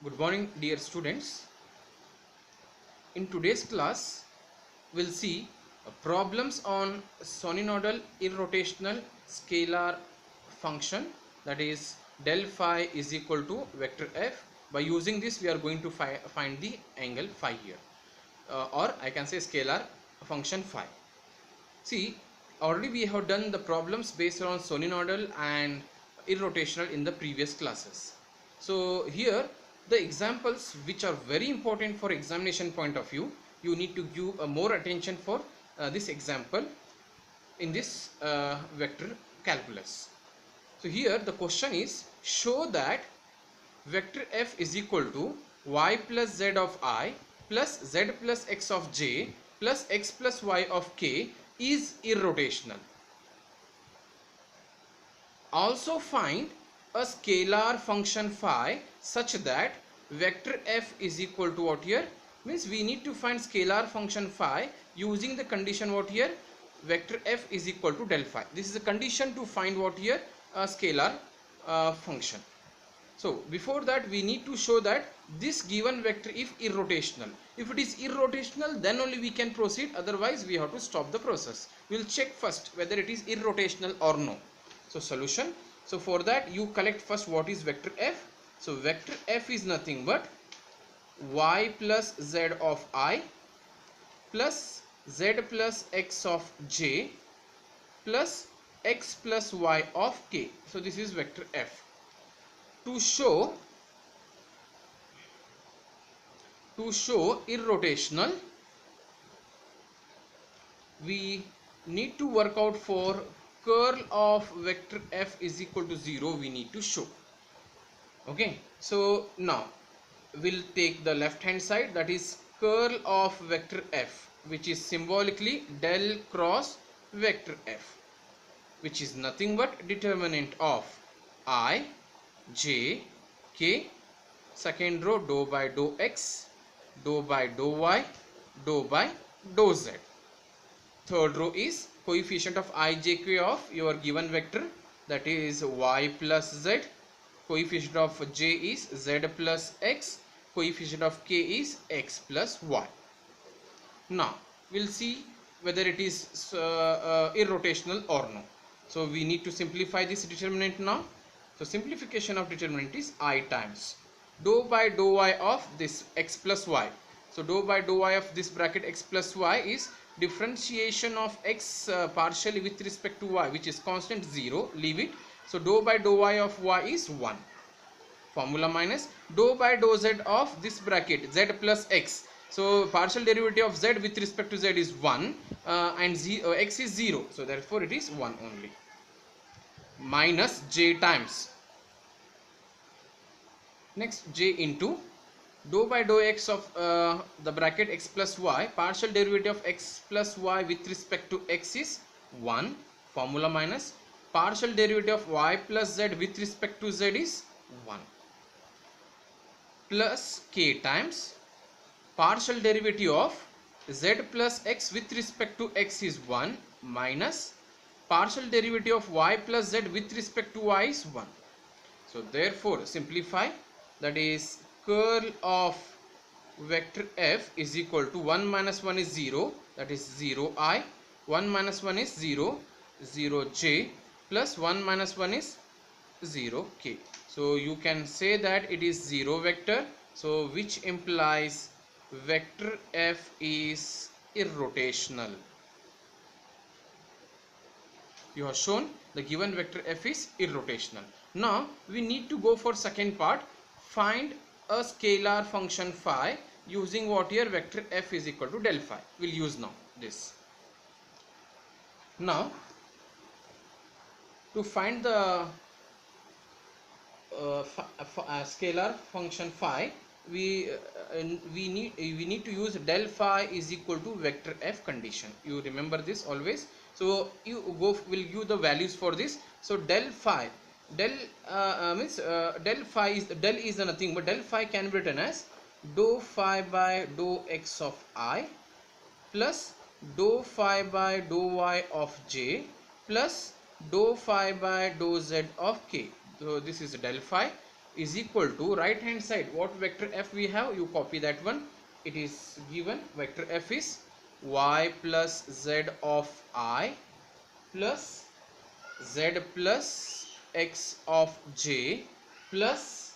Good morning, dear students. In today's class, we'll see problems on solenoidal irrotational scalar function, that is del phi is equal to vector f. By using this, we are going to find the angle phi here, or I can say scalar function phi. See, already we have done the problems based on solenoidal and irrotational in the previous classes. So here the examples which are very important for examination point of view, you need to give more attention for this example in this vector calculus. So here the question is, show that vector f is equal to y plus z of I plus z plus x of j plus x plus y of k is irrotational. Also find a scalar function phi such that vector f is equal to what here? Means we need to find scalar function phi using the condition what here? Vector f is equal to del phi. This is a condition to find what here? A scalar function. So before that we need to show that this given vector is irrotational. If it is irrotational, then only we can proceed, otherwise we have to stop the process. We will check first whether it is irrotational or no. So solution. So for that you collect first what is vector f. So vector f is nothing but y plus z of I plus z plus x of j plus x plus y of k. So this is vector f. To show irrotational, we need to work out for curl of vector f is equal to 0. We need to show. Okay, so now we'll take the left hand side, that is curl of vector f, which is symbolically del cross vector f, which is nothing but determinant of I, j, k, second row dou by dou x, dou by dou y, dou by dou z. Third row is coefficient of I, j, k of your given vector, that is y plus z. Coefficient of j is z plus x. Coefficient of k is x plus y. Now we'll see whether it is irrotational or no. So we need to simplify this determinant now. So simplification of determinant is I times dou by dou y of this x plus y. So dou by dou y of this bracket x plus y is differentiation of x partially with respect to y, which is constant 0, leave it. So dou by dou y of y is 1. Formula minus dou by dou z of this bracket z plus x. So partial derivative of z with respect to z is 1 and x is 0. So therefore it is 1 only. Minus j times, next j into dou by dou x of the bracket x plus y. Partial derivative of x plus y with respect to x is 1. Formula minus partial derivative of y plus z with respect to z is 1. Plus k times partial derivative of z plus x with respect to x is 1 minus partial derivative of y plus z with respect to y is 1. So therefore simplify, that is curl of vector f is equal to 1 minus 1 is 0, that is 0 I, 1 minus 1 is 0, 0 j plus 1 minus 1 is 0 k. So you can say that it is 0 vector, so which implies vector f is irrotational. You have shown the given vector f is irrotational. Now we need to go for second part, find a scalar function phi using what here? Vector f is equal to del phi. We'll use now this. Now to find the scalar function phi, we need to use del phi is equal to vector f condition. You remember this always. So you will give the values for this. So del phi, del phi is nothing but del phi can be written as dou phi by dou x of I plus dou phi by dou y of j plus dou phi by dou z of k. So this is del phi. is equal to right hand side. What vector f we have? You copy that one. It is given vector f is y plus z of I plus z plus x of j plus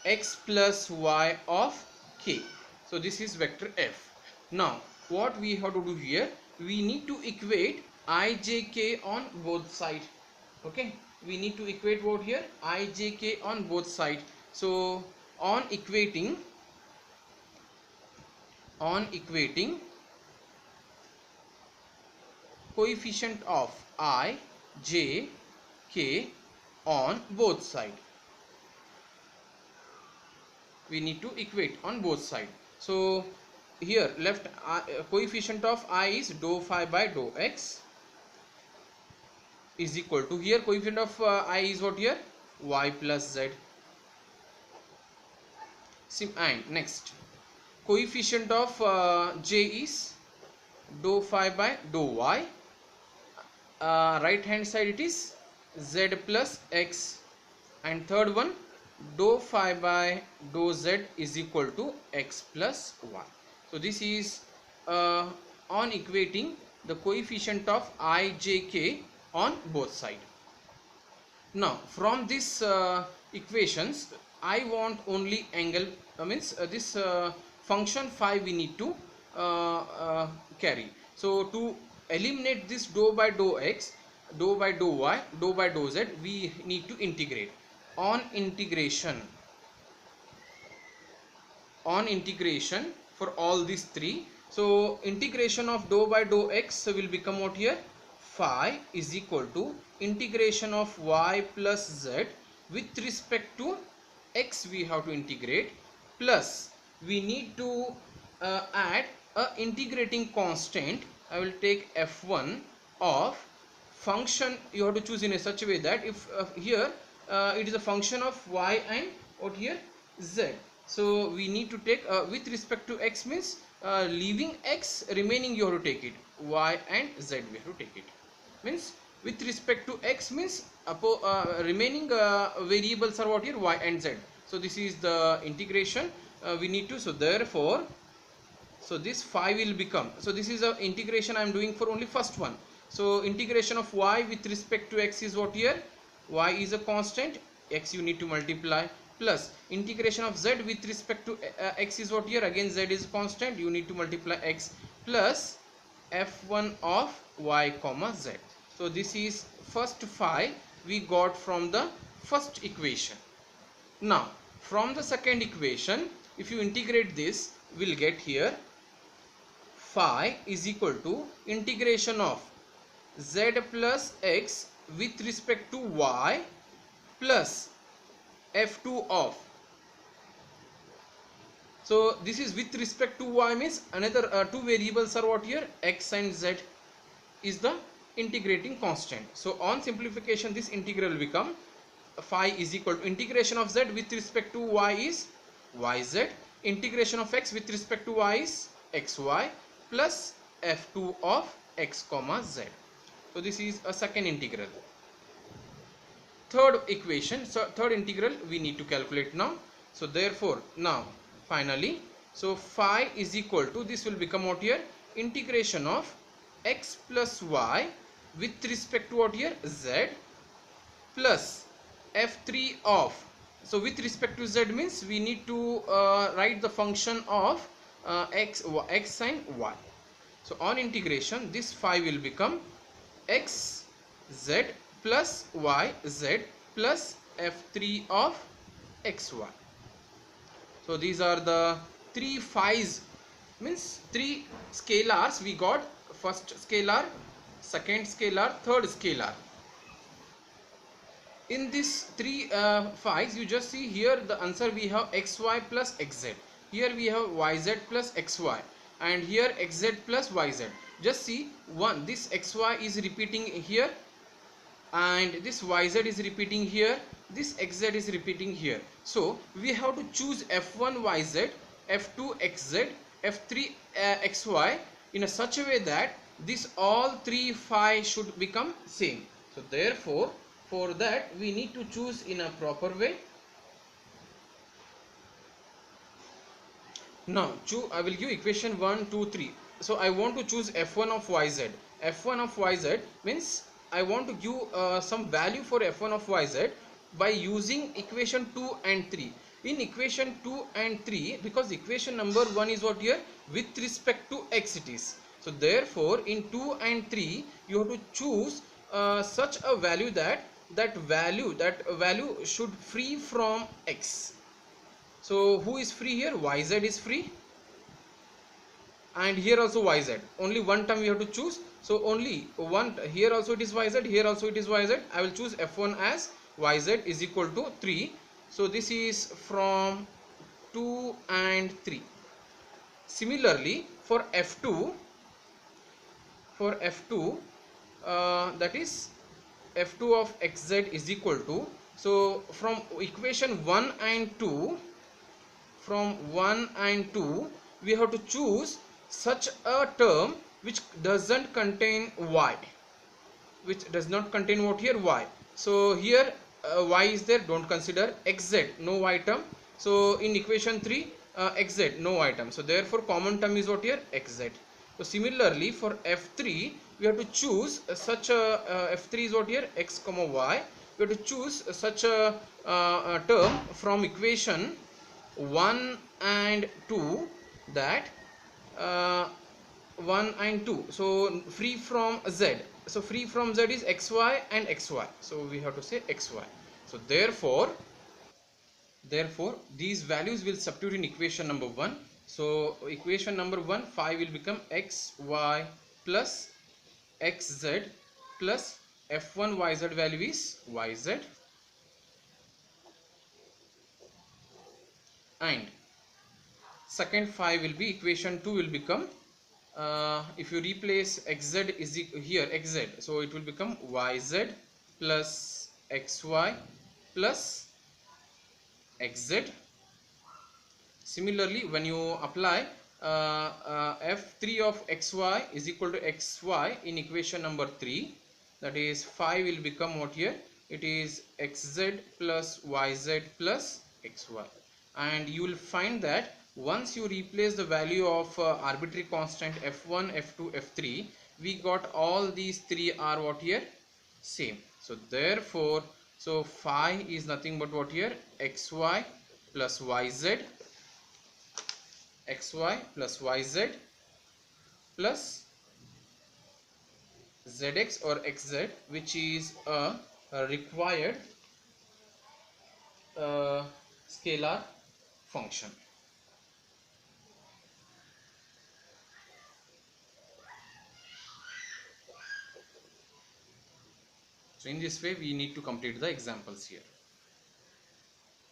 x plus y of k. So this is vector f. Now what we have to do here, we need to equate I, j, k on both sides. Okay, we need to equate what here? I, j, k on both sides. So on equating coefficient of I, j, k on both sides, we need to equate on both sides. So here left coefficient of I is dou phi by dou x is equal to, here coefficient of I is what here? Y plus z. And next coefficient of j is dou phi by dou y. Right hand side it is z plus x, and third one dou phi by dou z is equal to x plus y. So this is on equating the coefficient of I, j, k on both sides. Now from this equations I want only angle, means this function phi we need to carry. So to eliminate this dou by dou x, dou by dou y, dou by dou z, we need to integrate. On integration for all these three, so integration of dou by dou x will become what here? Phi is equal to integration of y plus z with respect to x we have to integrate, plus we need to add a integrating constant. I will take f1 of function. You have to choose in a such a way that if here it is a function of y and what here? Z. So we need to take with respect to x means leaving x, remaining you have to take it, y and z we have to take it. Means with respect to x means remaining variables are what here? Y and z. So this is the integration we need to. So therefore, so this phi will become, so this is a integration I am doing for only first one. So integration of y with respect to x is what here? Y is a constant, x you need to multiply, plus integration of z with respect to x is what here? Again z is constant, you need to multiply x, plus f1 of y comma z. So this is first phi we got from the first equation. Now from the second equation, if you integrate this, we'll get here phi is equal to integration of z plus x with respect to y plus f2 of, so this is with respect to y means another two variables are what here? X and z is the integrating constant. So on simplification this integral will become phi is equal to integration of z with respect to y is yz, integration of x with respect to y is xy, plus f2 of x comma z. So this is a second integral. Third equation, so third integral we need to calculate now. So therefore now finally, so phi is equal to, this will become what here? Integration of x plus y with respect to what here? Z, plus f3 of, so with respect to z means we need to write the function of x and y. So on integration this phi will become x z plus y z plus f3 of xy. So these are the three phi's, means three scalars we got: first scalar, second scalar, third scalar. In these three phi's, you just see here the answer we have xy plus xz, here we have yz plus xy, and here xz plus yz. Just see one, this xy is repeating here, and this yz is repeating here, this xz is repeating here. So we have to choose f1 yz, f2 xz, f3 xy in a such a way that this all three phi should become same. So therefore for that we need to choose in a proper way. Now I will give equation 1, 2, 3. So I want to choose f1 of yz. f1 of yz means I want to give some value for f1 of yz by using equation 2 and 3. In equation 2 and 3, because equation number 1 is what here, with respect to x it is. So therefore in 2 and 3 you have to choose such a value that value should free from x. So who is free here? Yz is free, and here also yz. Only one term we have to choose. So only one, here also it is yz, here also it is yz. I will choose f1 as yz is equal to 3. So this is from 2 and 3. Similarly for f2, that is f2 of xz is equal to, so from equation 1 and 2, we have to choose such a term which doesn't contain y, which does not contain what here, y. So here y is there, don't consider. xz, no y term. So in equation 3 xz, no y term. So therefore common term is what here, xz. So similarly for f3 we have to choose such a f3 is what here, x comma y. We have to choose such a term from equation 1 and 2, that uh, 1 and 2, so free from z. So free from z is xy and xy, so we have to say xy. So therefore these values will substitute in equation number 1. So equation number 1, 5 will become xy plus xz plus f1 yz value is yz, and second 5 will be, equation 2 will become, if you replace xz is here xz, so it will become yz plus xy plus xz. Similarly when you apply f3 of xy is equal to xy in equation number 3, that is 5 will become what here, it is xz plus yz plus xy. And you will find that once you replace the value of arbitrary constant f1, f2, f3, we got all these three are what here, same. So therefore, so phi is nothing but what here, xy plus yz, xy plus yz plus zx or xz, which is a required scalar function. So in this way we need to complete the examples here.